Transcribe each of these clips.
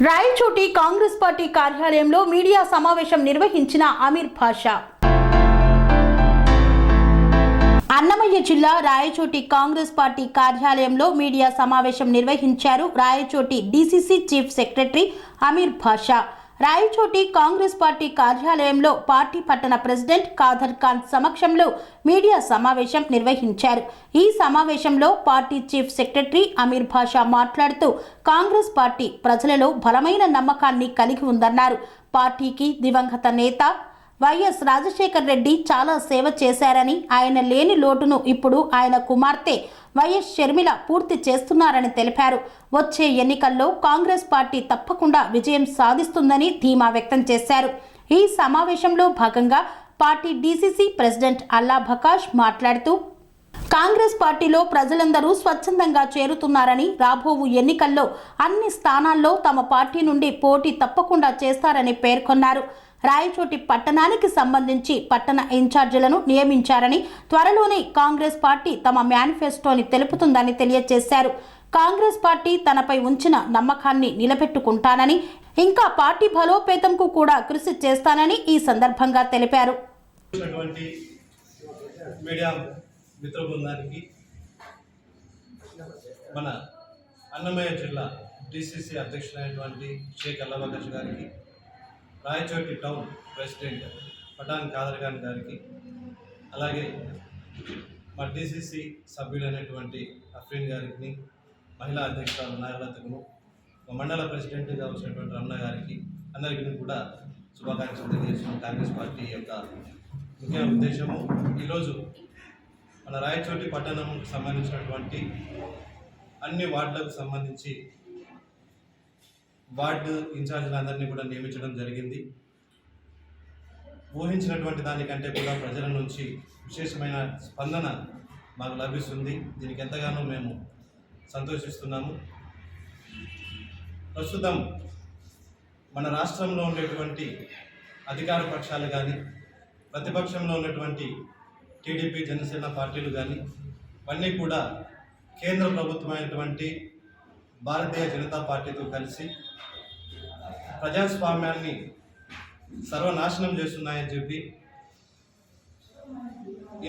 Rayachoti Congress party కార్యాలయంలో media సమావేశం నిర్వహించిన అమీర్ భాషా. అన్నమయ్య జిల్లా రాయచోటి కాంగ్రెస్ పార్టీ కార్యాలయంలో మీడియా సమావేశం నిర్వహించారు Rayachoti DCC chief secretary Amir Basha. Rayachoti Congress party కార్యాలయంలో పార్టీ పట్టణ ప్రెసిడెంట్ ఖాదర్ ఖాన్ సమక్షంలో మీడియా సమావేశం నిర్వహించారు. ఈ సమావేశంలో పార్టీ చీఫ్ సెక్రటరీ అమీర్ భాషా మాట్లాడుతూ కాంగ్రెస్ పార్టీ ప్రజలలో బలమైన నమ్మకాన్ని కలిగి ఉందన్నారు. పార్టీకి దివంగత నేత వైఎస్ రాజశేఖర్ రెడ్డి చాలా సేవ చేశారని, ఆయన లేని లోటును ఇప్పుడు ఆయన కుమార్తె వైఎస్ షర్మిల పూర్తి చేస్తున్నారని తెలిపారు. వచ్చే ఎన్నికల్లో కాంగ్రెస్ పార్టీ తప్పకుండా విజయం సాధిస్తుందని ధీమా వ్యక్తం చేశారు. ఈ సమావేశంలో భాగంగా పార్టీ డీసీసీ ప్రెసిడెంట్ అల్లా బకాష్ మాట్లాడుతూ కాంగ్రెస్ పార్టీలో ప్రజలందరూ స్వచ్ఛందంగా చేరుతున్నారని, రాబోవు ఎన్నికల్లో అన్ని స్థానాల్లో తమ పార్టీ నుండి పోటీ తప్పకుండా చేస్తారని పేర్కొన్నారు. రాయచోటి పట్టణానికి సంబంధించి పట్టణ ఇన్ఛార్జీలను నియమించారని, త్వరలోనే కాంగ్రెస్ పార్టీ తమ మేనిఫెస్టోని తెలుపుతుందని తెలియజేశారు. కాంగ్రెస్ పార్టీ తనపై ఉంచిన నమ్మకాన్ని నిలబెట్టుకుంటానని, ఇంకా పార్టీ బలోపేతంకు కూడా కృషి చేస్తానని ఈ సందర్భంగా తెలిపారు. మిత్ర బృందానికి మన అన్నమయ్య జిల్లా డిసిసి అధ్యక్షుడైనటువంటి షేక్ అల్లా బకాష్ గారికి, రాయచోటి టౌన్ ప్రెసిడెంట్ పఠాన్ ఖాదర్ ఖాన్ గారికి, అలాగే మా డిసిసి సభ్యులైనటువంటి అఫ్రీన్ గారికి, మహిళా అధ్యక్షురాలు నాగలతకును, మా మండల ప్రెసిడెంట్గా వచ్చినటువంటి రమణ గారికి, అందరికీ కూడా శుభాకాంక్షలు తెలియజేస్తున్నాం. కాంగ్రెస్ పార్టీ యొక్క ముఖ్య ఉద్దేశము ఈరోజు మన రాయచోటి పట్టణంకు సంబంధించినటువంటి అన్ని వార్డులకు సంబంధించి వార్డు ఇన్ఛార్జీలందరినీ కూడా నియమించడం జరిగింది. ఊహించినటువంటి దానికంటే కూడా ప్రజల నుంచి విశేషమైన స్పందన మాకు లభిస్తుంది. దీనికి ఎంతగానో మేము సంతోషిస్తున్నాము. ప్రస్తుతం మన రాష్ట్రంలో ఉండేటువంటి అధికార పక్షాలు కానీ, ప్రతిపక్షంలో ఉన్నటువంటి టీడీపీ, జనసేన పార్టీలు కానీ ఇవన్నీ కూడా కేంద్ర ప్రభుత్వమైనటువంటి భారతీయ జనతా పార్టీతో కలిసి ప్రజాస్వామ్యాన్ని సర్వనాశనం చేస్తున్నాయని చెప్పి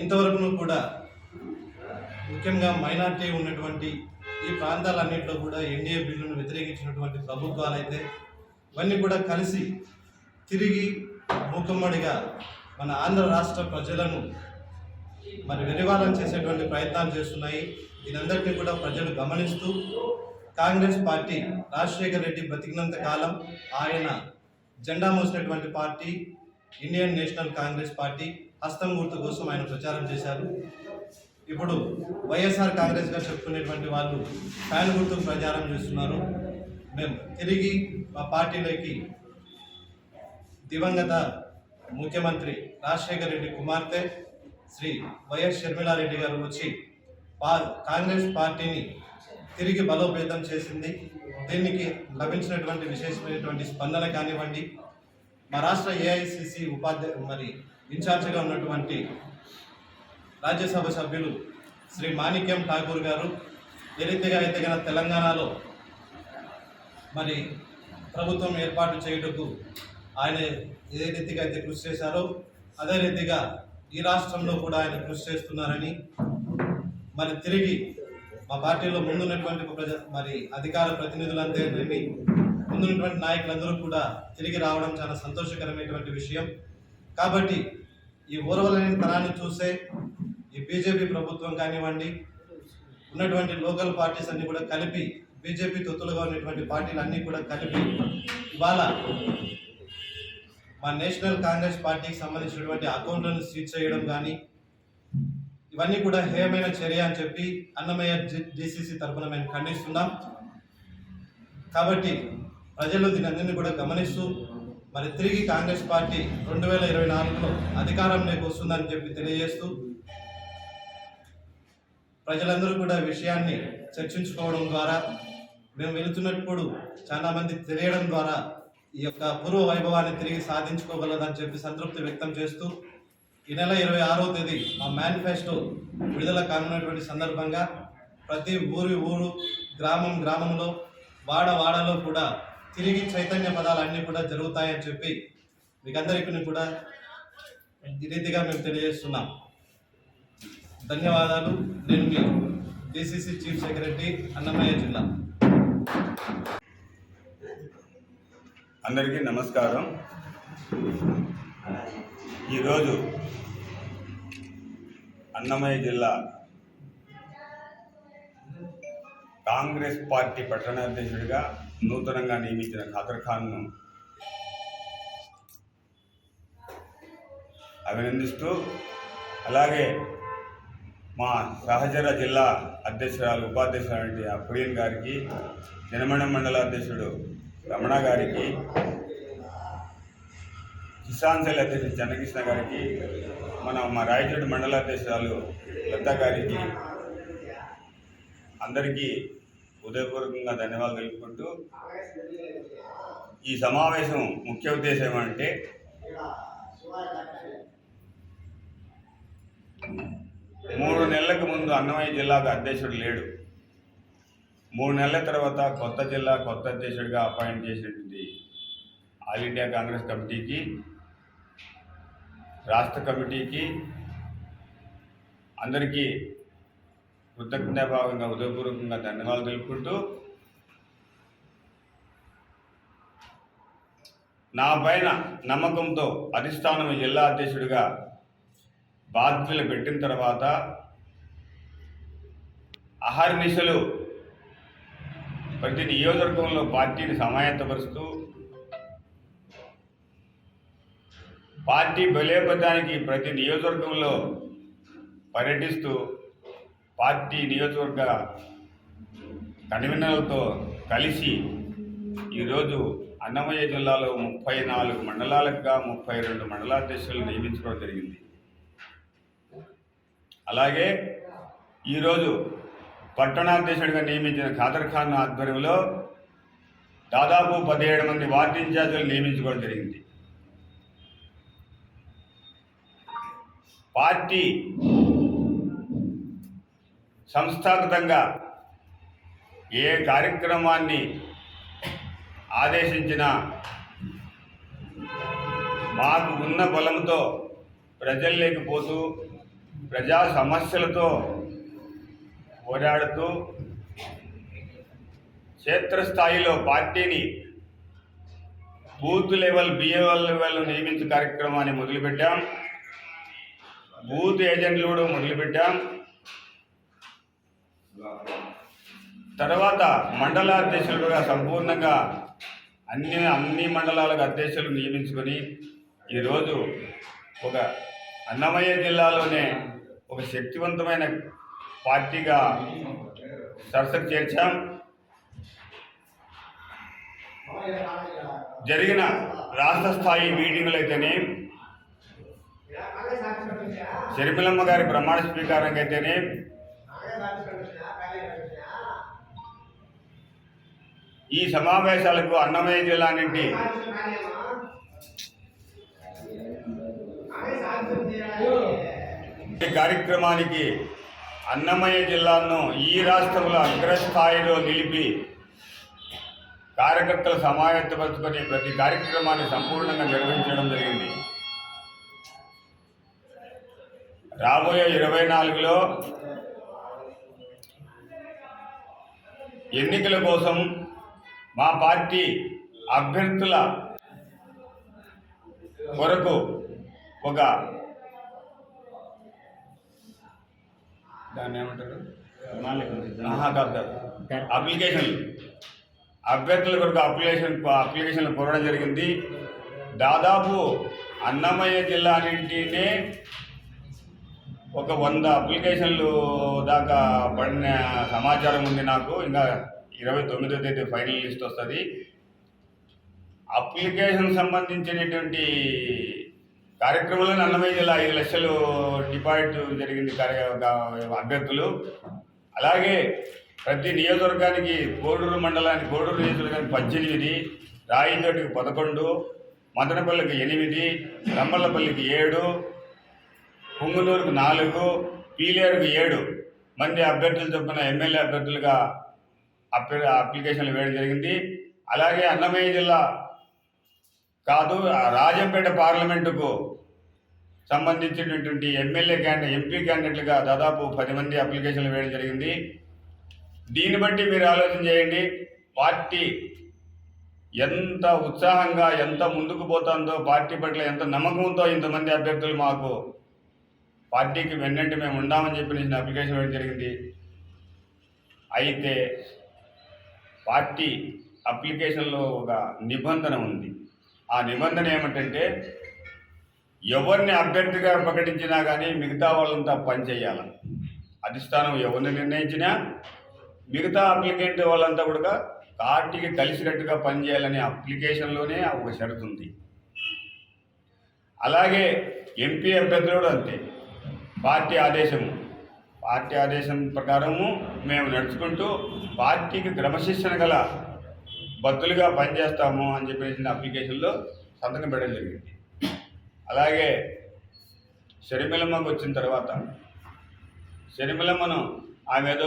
ఇంతవరకు కూడా ముఖ్యంగా మైనార్టీ ఉన్నటువంటి ఈ ప్రాంతాలన్నింటిలో కూడా ఎన్డీఏ బిల్లును వ్యతిరేకించినటువంటి ప్రభుత్వాలు అయితే ఇవన్నీ కూడా కలిసి తిరిగి మూకుమ్మడిగా మన ఆంధ్ర రాష్ట్ర ప్రజలను వెరివాలం చేసేటువంటి ప్రయత్నాలు చేస్తున్నాయి. దీనందరినీ కూడా ప్రజలు గమనిస్తూ కాంగ్రెస్ పార్టీ, రాజశేఖర్ రెడ్డి బతికినంత కాలం ఆయన జెండా మోసినటువంటి పార్టీ ఇండియన్ నేషనల్ కాంగ్రెస్ పార్టీ, హస్తం గుర్తు కోసం ఆయన ప్రచారం చేశారు. ఇప్పుడు వైఎస్ఆర్ కాంగ్రెస్గా చెప్పుకునేటువంటి వాళ్ళు ఫ్యాన్ గుర్తుకు ప్రచారం చేస్తున్నారు. మేము తిరిగి మా పార్టీలోకి దివంగత ముఖ్యమంత్రి రాజశేఖర్ రెడ్డి కుమార్తె శ్రీ వైఎస్ షర్మిలారెడ్డి గారు వచ్చి కాంగ్రెస్ పార్టీని తిరిగి బలోపేతం చేసింది. దీనికి లభించినటువంటి విశేషమైనటువంటి స్పందన కానివ్వండి, మా రాష్ట్ర ఏఐసిసి ఇన్ఛార్జిగా ఉన్నటువంటి రాజ్యసభ సభ్యులు శ్రీ మాణిక్యం ఠాకూర్ గారు ఏ రీతిగా అయితే కనుక తెలంగాణలో ప్రభుత్వం ఏర్పాటు చేయుటకు ఆయన ఏ రీతిగా అయితే కృషి చేశారో అదే రీతిగా ఈ రాష్ట్రంలో కూడా ఆయన కృషి చేస్తున్నారని, తిరిగి మా పార్టీలో ముందున్నటువంటి అధికార ప్రతినిధులందరినీ, ముందున్నటువంటి నాయకులందరూ కూడా తిరిగి రావడం చాలా సంతోషకరమైనటువంటి విషయం. కాబట్టి ఈ ఓర్వలేని తరాన్ని చూసే ఈ బీజేపీ ప్రభుత్వం కానివ్వండి, ఉన్నటువంటి లోకల్ పార్టీస్ అన్నీ కూడా కలిపి, బీజేపీ తొత్తులుగా ఉన్నటువంటి పార్టీలు అన్నీ కూడా కలిపి ఇవాళ మా నేషనల్ కాంగ్రెస్ పార్టీకి సంబంధించినటువంటి అకౌంట్లను సీజ్ చేయడం కానీ ఇవన్నీ కూడా హేయమైన చర్య అని చెప్పి అన్నమయ్య డిసిసి తరఫున మేము ఖండిస్తున్నాం. కాబట్టి ప్రజలు దీని అందరినీ కూడా గమనిస్తూ తిరిగి కాంగ్రెస్ పార్టీ 2024లో అధికారంలోకి వస్తుందని చెప్పి తెలియజేస్తూ ప్రజలందరూ కూడా విషయాన్ని చర్చించుకోవడం ద్వారా, మేము వెళుతున్నప్పుడు చాలా మంది తెలియడం ద్వారా ఈ యొక్క పూర్వ వైభవాన్ని తిరిగి సాధించుకోగలదని చెప్పి సంతృప్తి వ్యక్తం చేస్తూ ఈ నెల 26వ తేదీ మా మేనిఫెస్టో విడుదల కానున్నటువంటి సందర్భంగా ప్రతి ఊరు గ్రామంలో వాడలో కూడా తిరిగి చైతన్య పదాలన్నీ కూడా జరుగుతాయని చెప్పి మీకందరికీ కూడా ఈ రీతిగా మేము తెలియజేస్తున్నాం. ధన్యవాదాలు. నేను మీ డిసిసి చీఫ్ సెక్రటరీ, అన్నమయ్య జిల్లా. అందరికీ నమస్కారం. ఈరోజు అన్నమయ్య జిల్లా కాంగ్రెస్ పార్టీ పట్టణాధ్యక్షుడిగా నూతనంగా నియమించిన ఖాదర్ ఖాన్ను అభినందిస్తూ, అలాగే మా సహచర జిల్లా అధ్యక్షురాలు ఉపాధ్యక్షురాలు అప్రియన్ గారికి, జనమణ మండల అధ్యక్షుడు రమణ గారికి, కిసాన్ సెల్ అధ్యక్షుడు చెన్నకృష్ణ గారికి, మా రాయచోటి మండల అధ్యక్షురాలు లతా గారికి అందరికీ హృదయపూర్వకంగా ధన్యవాదాలు తెలుపుకుంటూ, ఈ సమావేశం ముఖ్య ఉద్దేశం ఏమంటే, 3 నెలలకు ముందు అన్నమయ్య జిల్లాకు అధ్యక్షుడు లేడు. 3 నెలల తర్వాత కొత్త జిల్లా కొత్త అధ్యక్షుడిగా అపాయింట్ చేసినటువంటి ఆల్ ఇండియా కాంగ్రెస్ కమిటీకి, రాష్ట్ర కమిటీకి అందరికీ కృతజ్ఞతాభావంగా హృదయపూర్వకంగా ధన్యవాదాలు తెలుపుకుంటూ, నా పైన నమ్మకంతో అధిష్టానం జిల్లా అధ్యక్షుడిగా బాధ్యతలు పెట్టిన తర్వాత అహర్నిశలు ప్రతి నియోజకవర్గంలో పార్టీని సమాయత్తపరుస్తూ, పార్టీ బలోపేతానికి ప్రతి నియోజకవర్గంలో పర్యటిస్తూ, పార్టీ నియోజకవర్గ కన్వీనర్లతో కలిసి ఈరోజు అన్నమయ్య జిల్లాలో 34 మండలాలుగా 32 మండలాధ్యక్షులు నియమించుకోవడం జరిగింది. అలాగే ఈరోజు పట్టణాధ్యక్షుడిగా నియమించిన ఖాదర్ ఖాన్ ఆధ్వర్యంలో దాదాపు 17 మంది వార్డు ఇన్ఛార్జీలు నియమించుకోవడం జరిగింది. పార్టీ సంస్థాగతంగా ఏ కార్యక్రమాన్ని ఆదేశించినా మాకు ఉన్న బలంతో ప్రజల్లోకి పోతూ, ప్రజా సమస్యలతో పోరాడుతూ, క్షేత్రస్థాయిలో పార్టీని బూత్ లెవెల్, బిఏఓ లెవెల్ నియమించే కార్యక్రమాన్ని మొదలుపెట్టాం. బూత్ ఏజెంట్లు కూడా మొదలుపెట్టాం. తర్వాత మండల అధ్యక్షులుగా సంపూర్ణంగా అన్ని మండలాలకు అధ్యక్షులు నియమించుకొని ఈరోజు ఒక అన్నమయ్య జిల్లాలోనే ఒక శక్తివంతమైన పార్టీగా సరసకు చేర్చాం. జరిగిన రాష్ట్ర స్థాయి మీటింగులు అయితేనే, షర్మిలమ్మ గారి ప్రమాణ స్వీకారంగా అయితేనే, ఈ సమావేశాలకు అన్నమయ్య జిల్లా నుండి ఈ కార్యక్రమానికి అన్నమయ్య జిల్లాను ఈ రాష్ట్రంలో అగ్రస్థాయిలో నిలిపి కార్యకర్తలు సమాయత్తపరుచుకొని ప్రతి కార్యక్రమాన్ని సంపూర్ణంగా నిర్వహించడం జరిగింది. రాబోయే 24లో ఎన్నికల కోసం మా పార్టీ అభ్యర్థుల కొరకు ఒక దాన్ని ఏమంటారు అభ్యర్థుల కొరకు అప్లికేషన్లు కోరడం జరిగింది. దాదాపు అన్నమయ్య జిల్లా నుండినే ఒక 100 అప్లికేషన్లు దాకా పడిన సమాచారం ఉంది నాకు. ఇంకా 29వ తేదీ ఫైనల్ లిస్ట్ వస్తుంది. అప్లికేషన్ సంబంధించినటువంటి కార్యక్రమంలో అన్నమయ్య జిల్లా 5 లక్షలు డిపాజిట్ జరిగింది అభ్యర్థులు. అలాగే ప్రతి నియోజకవర్గానికి కోడూరు మండలానికి, కోడూరు నియోజకవర్గానికి 18, రాయిచోటికి 11, మదనపల్లికి 8, రంబల్లపల్లికి 7, పుంగునూరుకు 4, పీలేరుకు 7 మంది అభ్యర్థులు చొప్పున ఎమ్మెల్యే అభ్యర్థులుగా అప్లికేషన్లు వేయడం జరిగింది. అలాగే అన్నమయ్య జిల్లా కాదు, రాజంపేట పార్లమెంటుకు సంబంధించినటువంటి ఎంపీ క్యాండిడేట్లుగా దాదాపు 10 మంది అప్లికేషన్లు వేయడం జరిగింది. దీన్ని బట్టి మీరు ఆలోచన చేయండి, పార్టీ ఎంత ఉత్సాహంగా ఎంత ముందుకు పోతుందో, పార్టీ పట్ల ఎంత నమ్మకంతో ఇంతమంది అభ్యర్థులు మాకు పార్టీకి వెన్నంటి మేము ఉండామని చెప్పి నేను అప్లికేషన్ వేయడం జరిగింది. అయితే పార్టీ అప్లికేషన్లో ఒక నిబంధన ఉంది. ఆ నిబంధన ఏమిటంటే ఎవరిని అభ్యర్థిగా ప్రకటించినా కానీ మిగతా వాళ్ళంతా పనిచేయాలి. అధిష్టానం ఎవరిని నిర్ణయించినా మిగతా అప్లికెంట్ వాళ్ళంతా కూడా పార్టీకి కలిసికట్టుగా పనిచేయాలనే అప్లికేషన్లోనే ఒక షరతు ఉంది. అలాగే ఎంపీ అభ్యర్థులు కూడా అంతే. పార్టీ ఆదేశం ప్రకారము మేము నడుచుకుంటూ పార్టీకి క్రమశిక్షణ గల బద్దులుగా పనిచేస్తాము అని చెప్పేసి అప్లికేషన్లో సంతకం పెట్టడం జరిగింది. అలాగే షర్మిలమ్మకు వచ్చిన తర్వాత షర్మిలమ్మను ఆమె ఏదో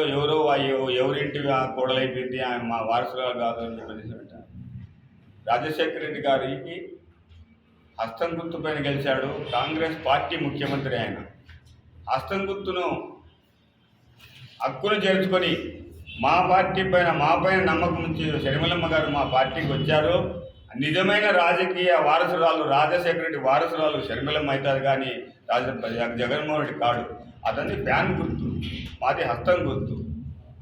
ఎవరింటి కోడలైపోయింది, ఆమె మా వారసురాలు కాదు అని చెప్పేసి రాజశేఖర రెడ్డి గారికి హస్తం గుర్తు పైన గెలిచాడు. కాంగ్రెస్ పార్టీ ముఖ్యమంత్రి ఆయన. హస్తం గుర్తును హక్కును చేర్చుకొని మా పైన నమ్మకం ఉంచి షర్మిలమ్మ గారు మా పార్టీకి వచ్చారు. నిజమైన రాజకీయ వారసురాలు రాజశేఖర రెడ్డి వారసురాలు షర్మిలమ్మ అవుతారు, కానీ జగన్మోహన్ రెడ్డి కాడు. అతన్ని ఫ్యాన్ గుర్తు, మాది హస్తం గుర్తు.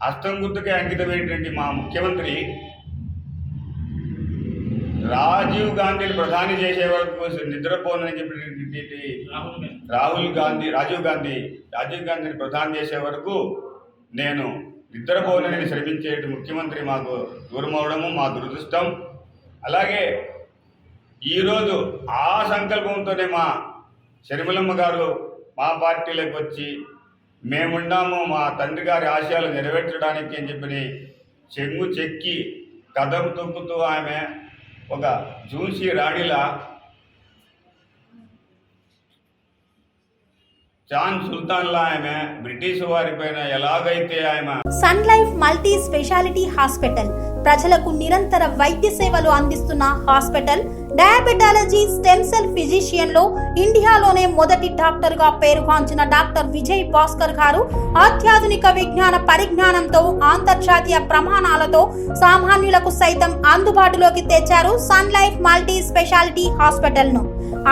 హస్తం గుర్తుకే అంకితమైనటువంటి మా ముఖ్యమంత్రి రాజీవ్ గాంధీని ప్రధాని చేసే వరకు నిద్రపోనని చెప్పి రాజీవ్ గాంధీని ప్రధాని చేసే వరకు నేను నిద్రపోనని శ్రమించే ముఖ్యమంత్రి మాకు దూరం అవడము మా దురదృష్టం. అలాగే ఈరోజు ఆ సంకల్పంతోనే మా షర్మిలమ్మ గారు మా పార్టీలోకి వచ్చి మేమున్నాము, మా తండ్రి గారి ఆశయాలు నెరవేర్చడానికి అని చెప్పి చెంగు చెక్కి కదం తొక్కుతూ ఆమె ఒక ఝాన్సీ రాణిలా, జాన్ సుల్తాన్లా ఆమె బ్రిటిష్ వారి పైన ఎలాగైతే ఆమె Sun Life multi speciality hospital ప్రజలకు నిరంతర వైద్య సేవలు అందిస్తున్న hospital. Diabetology, stem cell physician లో ఇండియాలోనే మొదటి డాక్టర్ గా పేరుగాంచిన డాక్టర్ విజయ్ భాస్కర్ గారు అత్యాధునిక విజ్ఞాన పరిజ్ఞానంతో అంతర్జాతీయ ప్రమాణాలతో సామాన్యులకు సైతం అందుబాటులోకి తెచ్చారు Sun Life multi speciality hospital ను.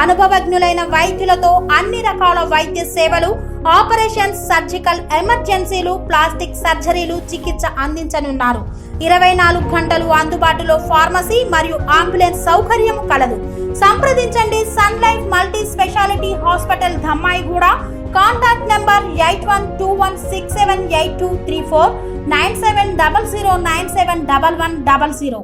అనుభవజ్ఞులైన వైద్యులతో అన్ని రకాల వైద్య సేవలు, ఆపరేషన్స్, సర్జికల్ ఎమర్జెన్సీలు, ప్లాస్టిక్ సర్జరీలు, చికిత్స అందించనున్నారు. 24 గంటలు అందుబాటులో ఫార్మసీ మరియు అంబులెన్స్ సౌకర్యం కలదు. సంప్రదించండి Sun Life multi speciality hospital, Dhammaiguda. Contact number 8121678234, 9700971100.